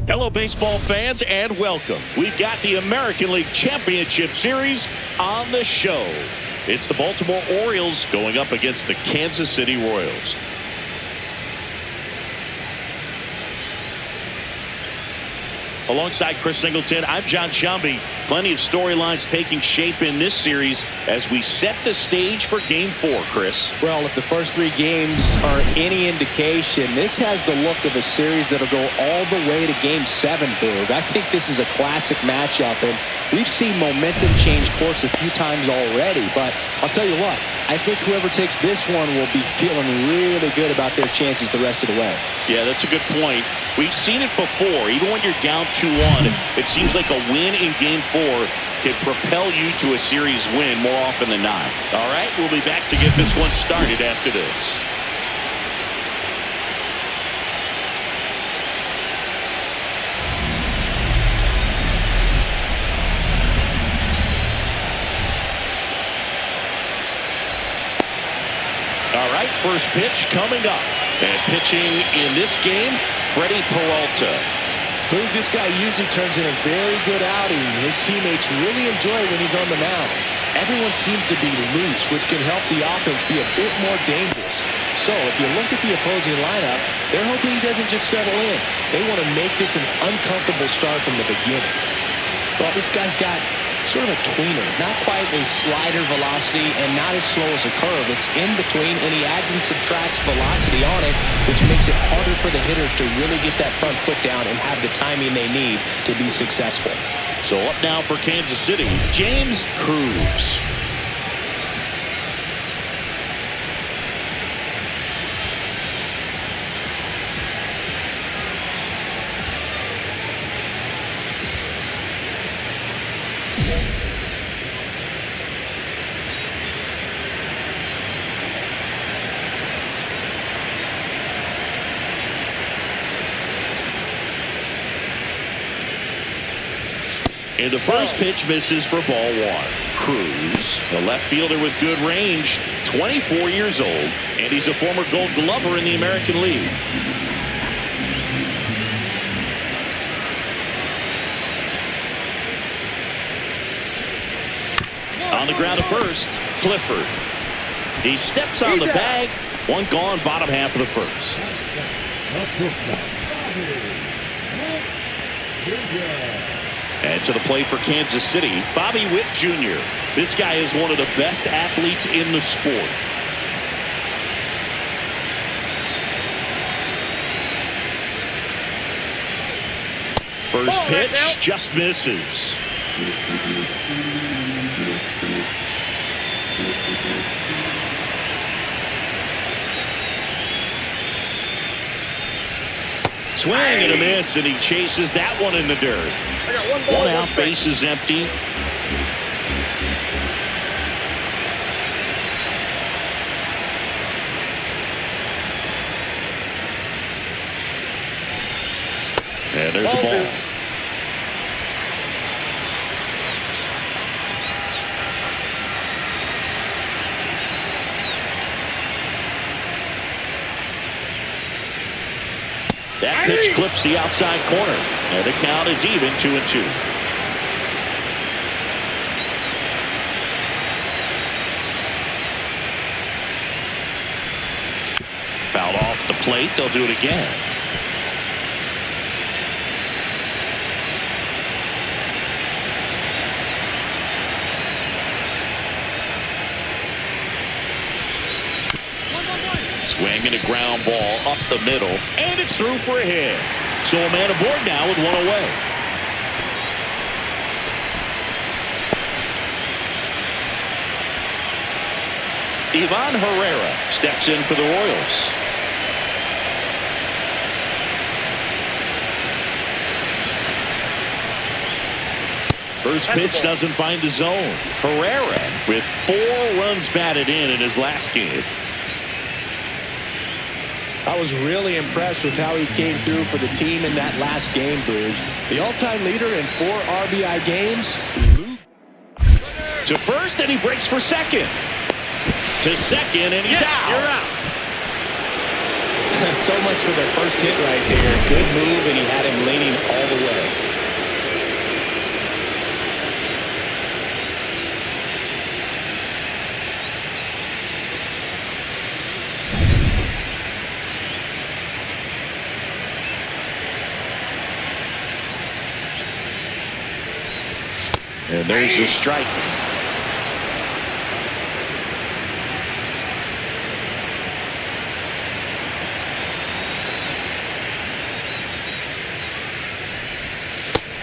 Hello, baseball fans, and welcome. We've got the American League Championship Series on the show. It's the Baltimore Orioles going up against the Kansas City Royals. Alongside Chris Singleton, I'm John Shambi. Plenty of storylines taking shape in this series as we set the stage for Game 4, Chris. Well, if the first 3 games are any indication, this has the look of a series that'll go all the way to Game 7, Boog. I think this is a classic matchup, and we've seen momentum change course a few times already. But I'll tell you what, I think whoever takes this one will be feeling really good about their chances the rest of the way. Yeah, that's a good point. We've seen it before. Even when you're down 2-1, it seems like a win in Game 4 can propel you to a series win more often than not. All right, we'll be back to get this one started after this. All right, first pitch coming up. And pitching in this game, Freddie Peralta. Boog, this guy usually turns in a very good outing. His teammates really enjoy when he's on the mound. Everyone seems to be loose, which can help the offense be a bit more dangerous. So if you look at the opposing lineup, they're hoping he doesn't just settle in. They want to make this an uncomfortable start from the beginning. Well, this guy's got sort of a tweener, not quite a slider velocity and not as slow as a curve. It's in between, and he adds and subtracts velocity on it, which makes it harder for the hitters to really get that front foot down and have the timing they need to be successful. So up now for Kansas City, James Cruz. And the first pitch misses for ball 1. Cruz, the left fielder with good range, 24 years old, and he's a former Gold Glover in the American League. On the ground at first, Clifford. He steps on the bag. One gone, bottom half of the first. And to the plate for Kansas City, Bobby Witt Jr. This guy is one of the best athletes in the sport. First pitch just misses. Swing and a miss, and he chases that one in the dirt. One out, base is empty. And there's a ball. That pitch clips the outside corner. And the count is even, 2-2. Fouled off the plate. They'll do it again. Swinging a ground ball up the middle, and it's through for a hit. So a man aboard now with one away. Ivan Herrera steps in for the Royals. First pitch doesn't find the zone. Herrera with 4 runs batted in his last game. I was really impressed with how he came through for the team in that last game, Boog. The all-time leader in 4 RBI games. To first, and he breaks for second. To second, and he's out. You're out. So much for the first hit right there. Good move, and he had him leaning all the way. And there's the strike.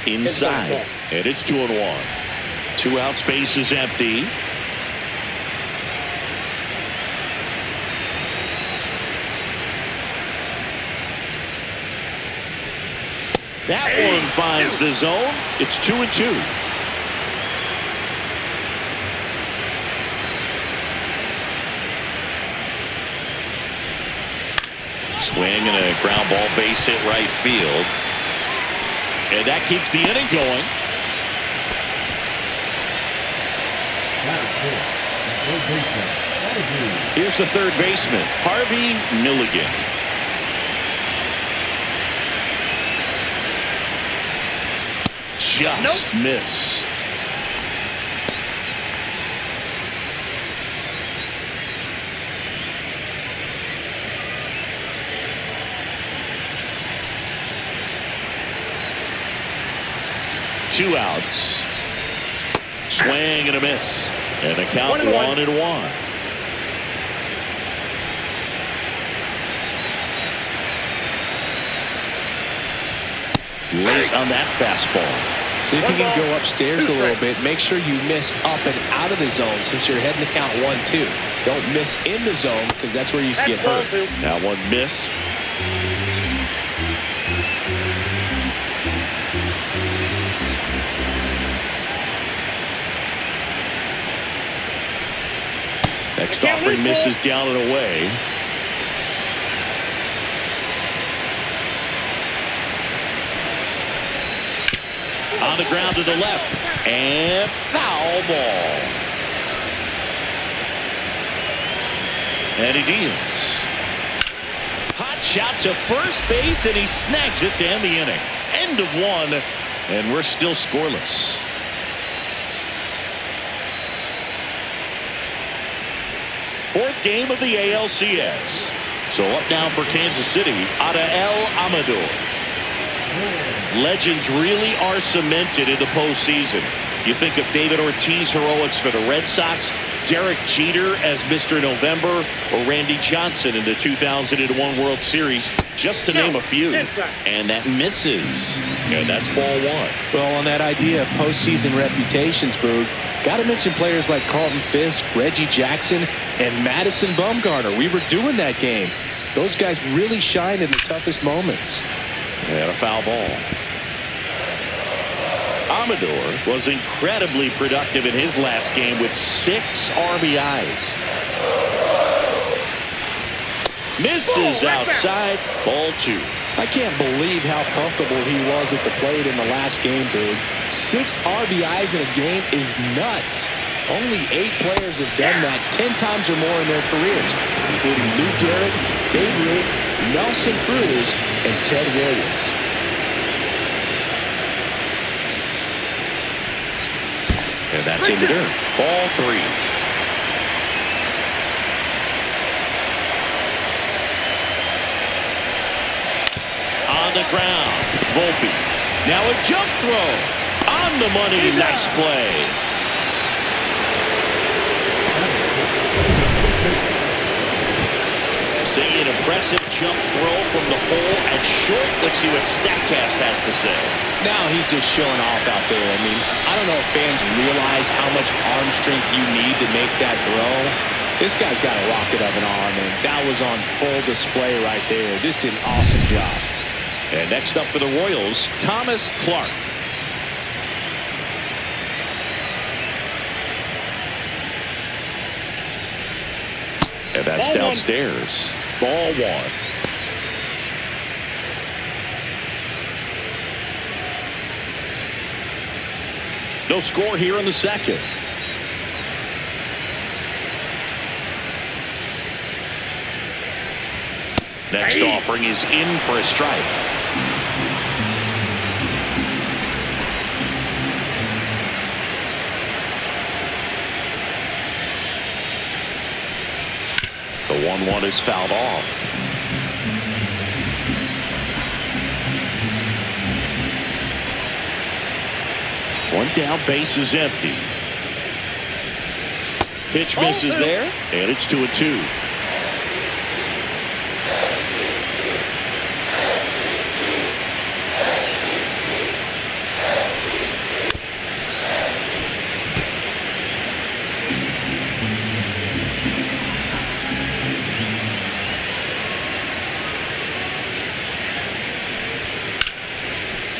Inside, and it's 2-1. 2 outs, base is empty. That one finds the zone. It's 2-2. Swing and a ground ball, base hit right field. And that keeps the inning going. Here's the third baseman, Harvey Milligan. Just missed. Two outs. Swing and a miss. And a count 1-1. Late on that fastball. See if you can go upstairs a little bit. Make sure you miss up and out of the zone since you're heading to count 1-2. Don't miss in the zone because that's where you can get hurt. That one missed. Next offering misses down and away. On the ground to the left. And foul ball. And he deals. Hot shot to first base, and he snags it to end the inning. End of one, and we're still scoreless. Fourth game of the ALCS. So up now for Kansas City, out of El Amador. Legends really are cemented in the postseason. You think of David Ortiz heroics for the Red Sox, Derek Jeter as Mr. November, or Randy Johnson in the 2001 World Series, just to name a few. And that misses. And that's ball one. Well, on that idea of postseason reputations, Boog, got to mention players like Carlton Fisk, Reggie Jackson, and Madison Bumgarner. We were doing that game. Those guys really shine in the toughest moments. And a foul ball. Amador was incredibly productive in his last game with 6 RBIs. Misses outside, ball 2. I can't believe how comfortable he was at the plate in the last game, dude. 6 RBIs in a game is nuts. Only 8 players have done that 10 times or more in their careers, including Lou Gehrig, Babe Ruth, Nelson Cruz, and Ted Williams. And that's in the dirt. Ball 3. On the ground, Volpe. Now a jump throw. On the money, nice play. See an impressive jump throw from the hole at short. Let's see what StatCast has to say. Now he's just showing off out there. I mean, I don't know if fans realize how much arm strength you need to make that throw. This guy's got a rocket of an arm, and that was on full display right there. Just did an awesome job. And next up for the Royals, Thomas Clark. And that's downstairs. Ball 1. No score here in the second. Next offering is in for a strike. The 1-1 is fouled off. One down, base is empty. Pitch misses there, and it's 2-2.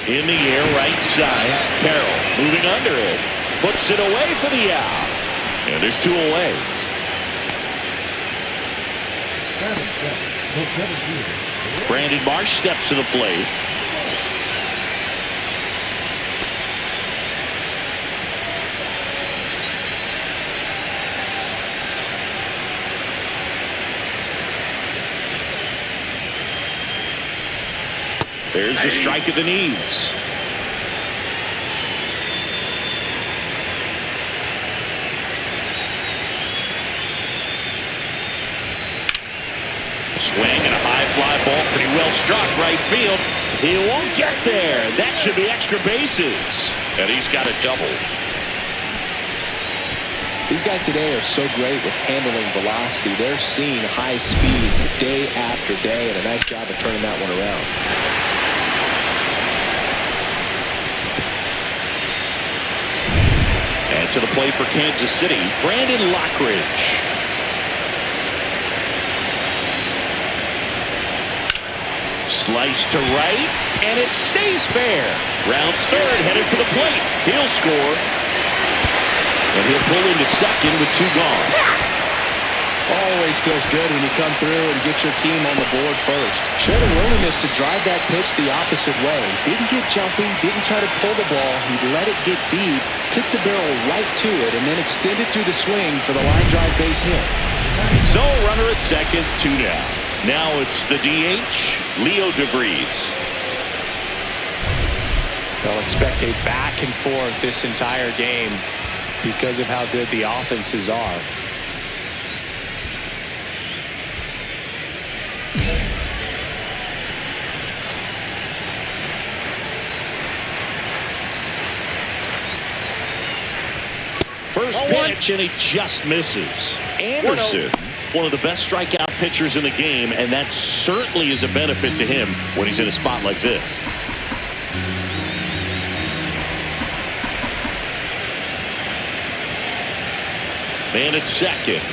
In the air, right side. Carroll moving under it. Puts it away for the out. And there's 2 away. Brandon Marsh steps to the plate. There's the strike at the knees. Swing and a high fly ball, pretty well struck right field. He won't get there. That should be extra bases. And he's got a double. These guys today are so great with handling velocity. They're seeing high speeds day after day, and a nice job of turning that one around. And to the plate for Kansas City, Brandon Lockridge. Slice to right, and it stays fair. Rounds third, headed for the plate. He'll score. And he'll pull into second with 2 gone. Always feels good when you come through and get your team on the board first. Showed a willingness to drive that pitch the opposite way. Didn't get jumpy, didn't try to pull the ball. He let it get deep, took the barrel right to it, and then extended through the swing for the line drive base hit. So runner at second, 2 down. Now it's the DH, Leo DeVries. They'll expect a back and forth this entire game because of how good the offenses are. First pitch, and he just misses. Anderson, one of the best strikeout pitchers in the game, and that certainly is a benefit to him when he's in a spot like this. Man at second.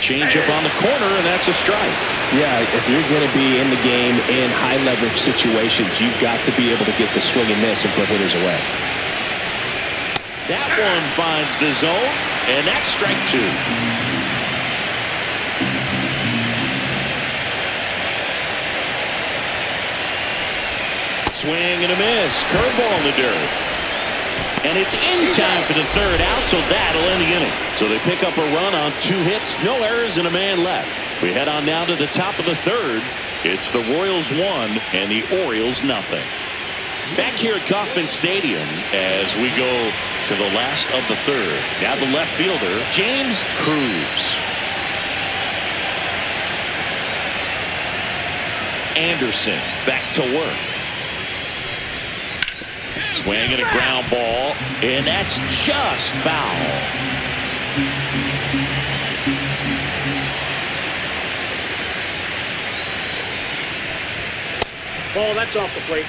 Change up on the corner, and that's a strike. Yeah, if you're going to be in the game in high leverage situations, you've got to be able to get the swing and miss and put hitters away. That one finds the zone, and that's strike 2. Swing and a miss. Curveball in the dirt. And it's in time for the third out, so that'll end the inning. So they pick up a run on 2 hits, no errors, and a man left. We head on now to the top of the third. It's the Royals 1 and the Orioles nothing. Back here at Kauffman Stadium as we go to the last of the third. Now the left fielder, James Cruz. Anderson back to work. Swing and a ground ball, and that's just foul. Ball, that's off the plate.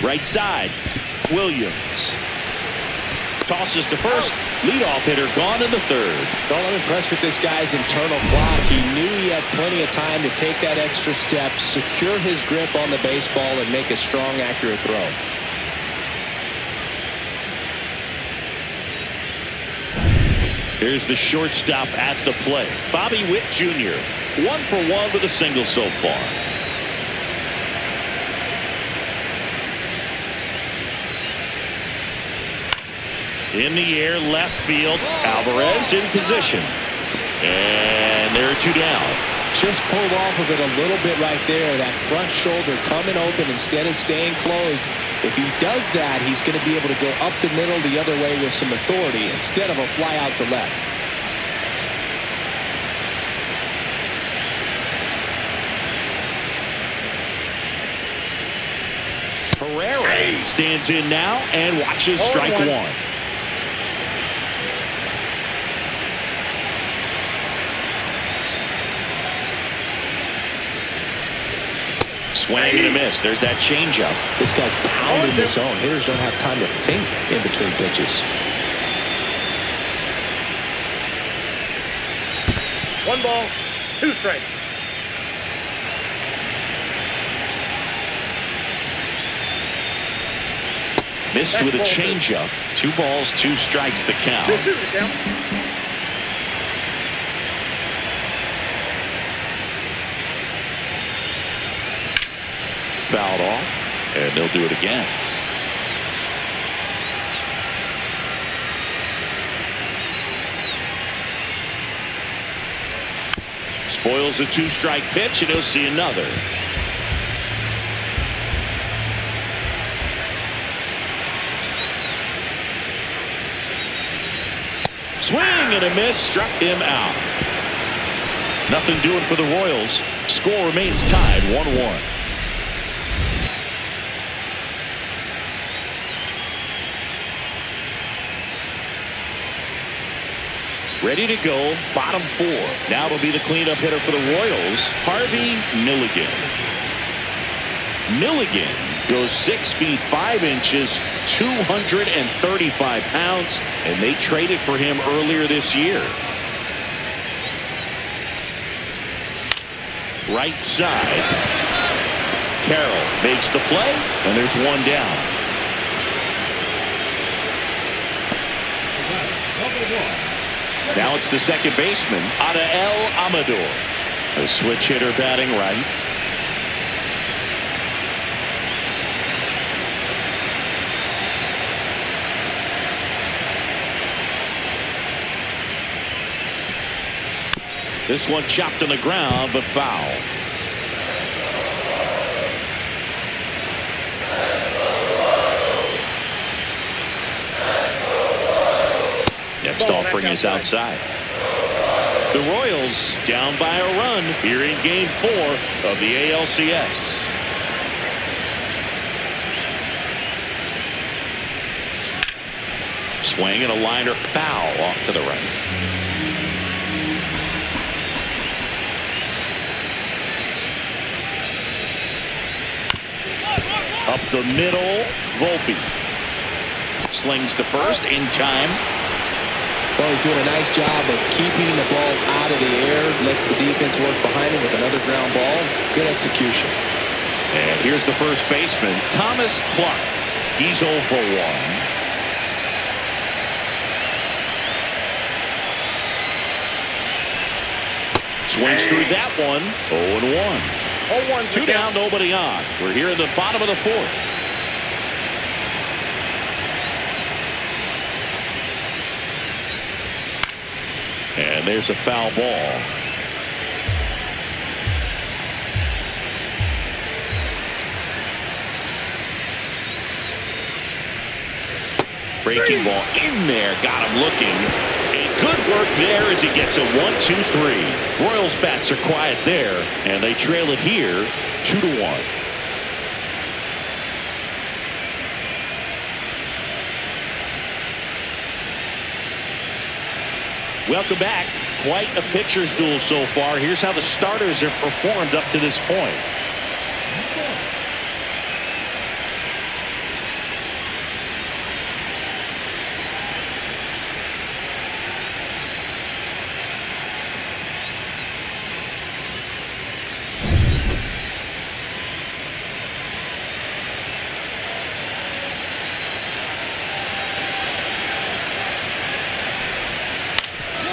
Right side, Williams. Tosses to first. Leadoff hitter gone in the third. Well, I'm impressed with this guy's internal clock. He knew he had plenty of time to take that extra step, secure his grip on the baseball, and make a strong, accurate throw. Here's the shortstop at the plate. Bobby Witt Jr. 1 for 1 with a single so far. In the air, left field. Alvarez in position. And there are 2 down. Just pulled off of it a little bit right there. That front shoulder coming open instead of staying closed. If he does that, he's going to be able to go up the middle the other way with some authority instead of a fly out to left. Herrera stands in now and watches strike one. Swing and a miss. There's that changeup. This guy's pounding the zone. Hitters don't have time to think in between pitches. 1 ball, 2 strikes. Missed with a changeup. 2 balls, 2 strikes the count. Fouled off, and they'll do it again. Spoils a 2-strike pitch, and he'll see another. Swing and a miss, struck him out. Nothing doing for the Royals. Score remains tied 1-1. Ready to go, bottom 4. Now it'll be the cleanup hitter for the Royals, Harvey Milligan. Milligan goes 6 feet 5 inches, 235 pounds, and they traded for him earlier this year. Right side. Carroll makes the play, and there's 1 down. Now it's the second baseman, Adael Amador. A switch hitter batting right. This one chopped on the ground, but foul. Next offering is outside. The Royals down by a run here in Game 4 of the ALCS. Swing and a liner foul off to the right. Up the middle, Volpe. Slings to first in time. Well, he's doing a nice job of keeping the ball out of the air. Lets the defense work behind him with another ground ball. Good execution. And here's the first baseman, Thomas Clark. He's 0 for 1. Swings through that one. 0-1. 2 down, nobody on. We're here in the bottom of the 4th. And there's a foul ball. Breaking ball in there. Got him looking. And good work there as he gets a 1-2-3. Royals bats are quiet there, and they trail it here 2-1. Welcome back. Quite a pitcher's duel so far. Here's how the starters have performed up to this point.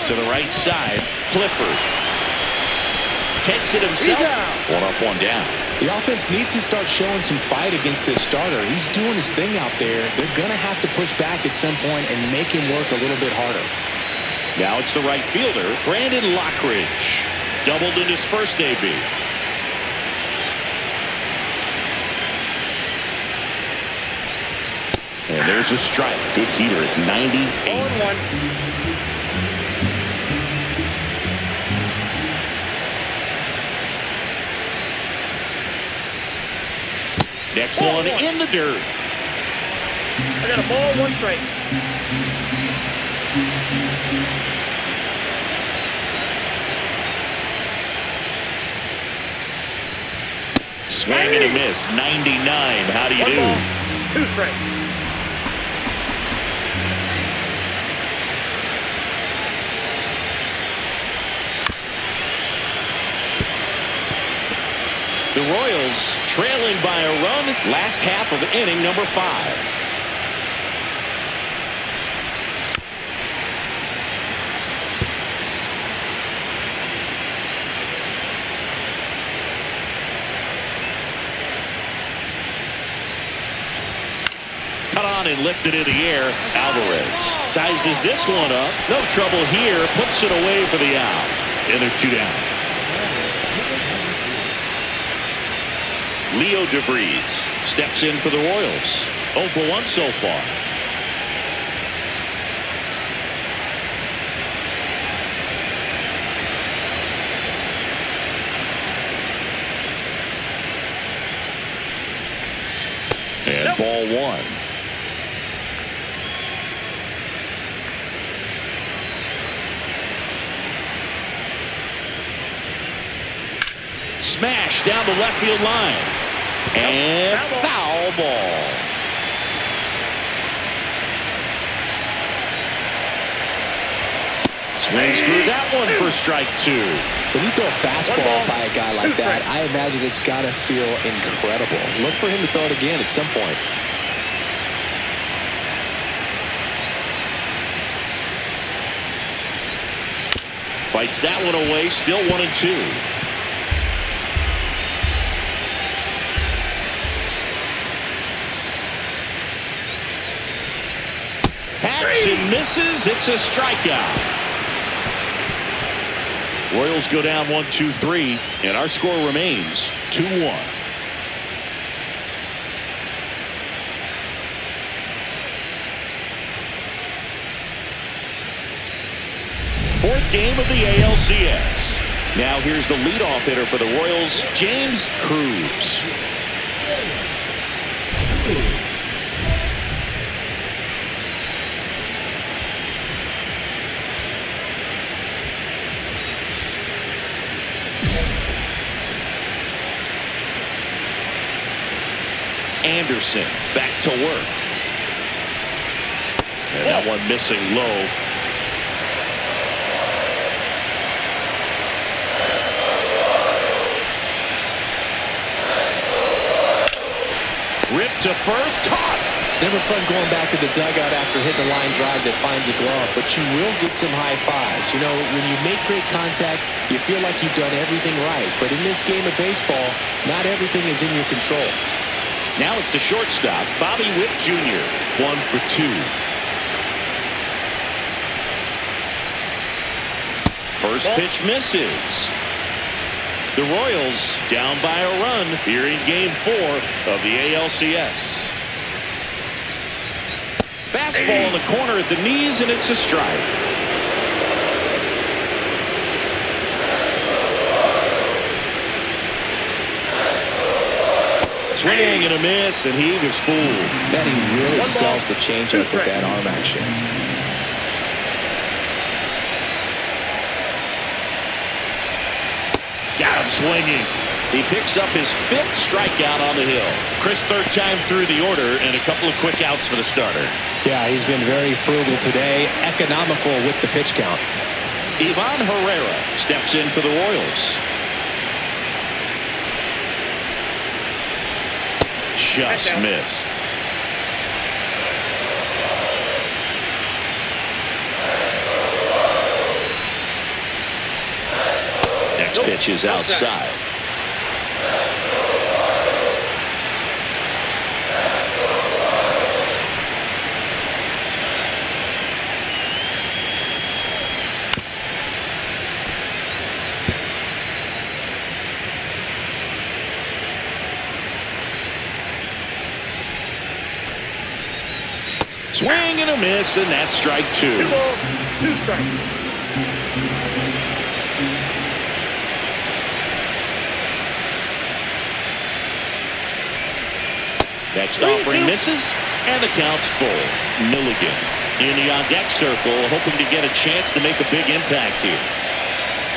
To the right side, Clifford takes it himself. 1 up, 1 down. The offense needs to start showing some fight against this starter. He's doing his thing out there. They're going to have to push back at some point and make him work a little bit harder. Now it's the right fielder, Brandon Lockridge. Doubled in his first AB. And there's a strike. Good heater at 98. Next one in the dirt. I got a ball, 1 strike. Swing and a miss. 99. How do you do? 1 ball, 2 strikes. The Royals trailing by a run. Last half of inning number 5. Cut on and lifted in the air. Alvarez sizes this one up. No trouble here. Puts it away for the out. And there's 2 down. Leo DeVries steps in for the Royals. 0 for 1 so far. And ball 1. Smash down the left field line. And foul ball. Swings through that one for strike 2. When you throw a fastball by a guy like that, I imagine it's got to feel incredible. Look for him to throw it again at some point. Fights that one away. Still 1-2. And misses. It's a strikeout. Royals go down 1-2-3, and our score remains 2-1. Fourth game of the ALCS. Now here's the leadoff hitter for the Royals, James Cruz. Anderson back to work. And that one missing low. Ripped to first, caught. It's never fun going back to the dugout after hitting a line drive that finds a glove, but you will get some high fives. You know, when you make great contact, you feel like you've done everything right. But in this game of baseball, not everything is in your control. Now it's the shortstop, Bobby Witt Jr. 1 for 2. First pitch misses. The Royals down by a run here in game 4 of the ALCS. Fastball in the corner at the knees, and it's a strike. Swing and a miss, and he was fooled. Man, he really sells the changeup with that arm action. Got him swinging. He picks up his 5th strikeout on the hill. Chris, 3rd time through the order, and a couple of quick outs for the starter. Yeah, he's been very frugal today, economical with the pitch count. Ivan Herrera steps in for the Royals. Just missed. Next pitch is outside. Swing and a miss, and that's strike 2. 2 balls, 2 strikes. Next offering misses, and the count's full. Milligan in the on-deck circle, hoping to get a chance to make a big impact here.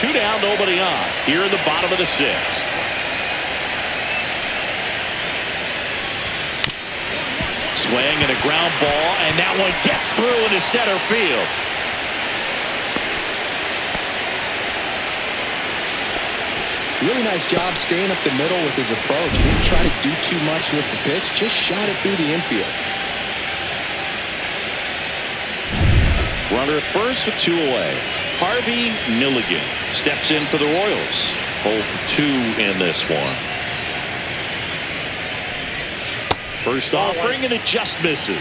2 down, nobody on. Here in the bottom of the 6th. Swing and a ground ball, and that one gets through into center field. Really nice job staying up the middle with his approach. He didn't try to do too much with the pitch, just shot it through the infield. Runner at first with 2 away. Harvey Milligan steps in for the Royals. 0-2 in this one. First offering, and it just misses.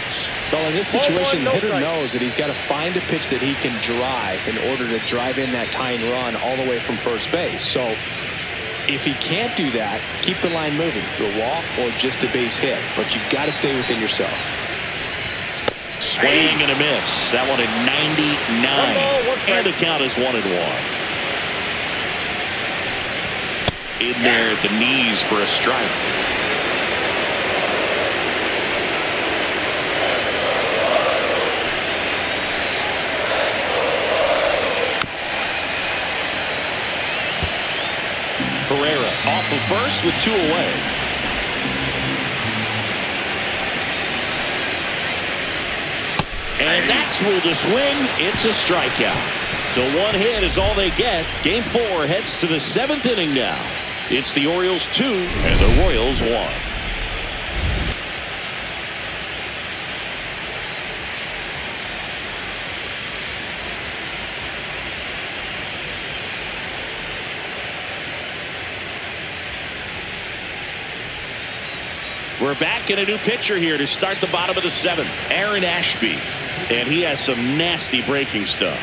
So in this situation, the hitter strike. knows that he's got to find a pitch that he can drive in order to drive in that tying run all the way from first base. So if he can't do that, keep the line moving. The walk or just a base hit. But you've got to stay within yourself. Swing and a miss. That one at 99. And the count is 1-1. In there at the knees for a strike. Herrera off of first with 2 away. And that's with the swing. It's a strikeout. So 1 hit is all they get. Game 4 heads to the 7th inning now. It's the Orioles 2 and the Royals 1. We're back in a new pitcher here to start the bottom of the 7th. Aaron Ashby. And he has some nasty breaking stuff.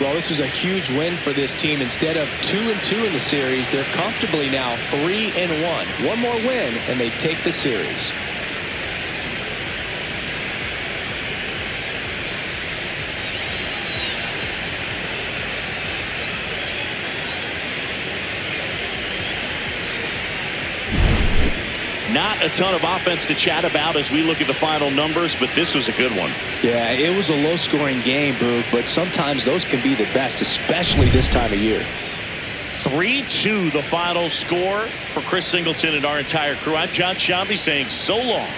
Well, this was a huge win for this team. Instead of 2-2 in the series, they're comfortably now 3-1. One more win, and they take the series. Not a ton of offense to chat about as we look at the final numbers, but this was a good one. Yeah, it was a low-scoring game, Boog, but sometimes those can be the best, especially this time of year. 3-2 the final score for Chris Singleton and our entire crew. I'm John Shambi saying so long.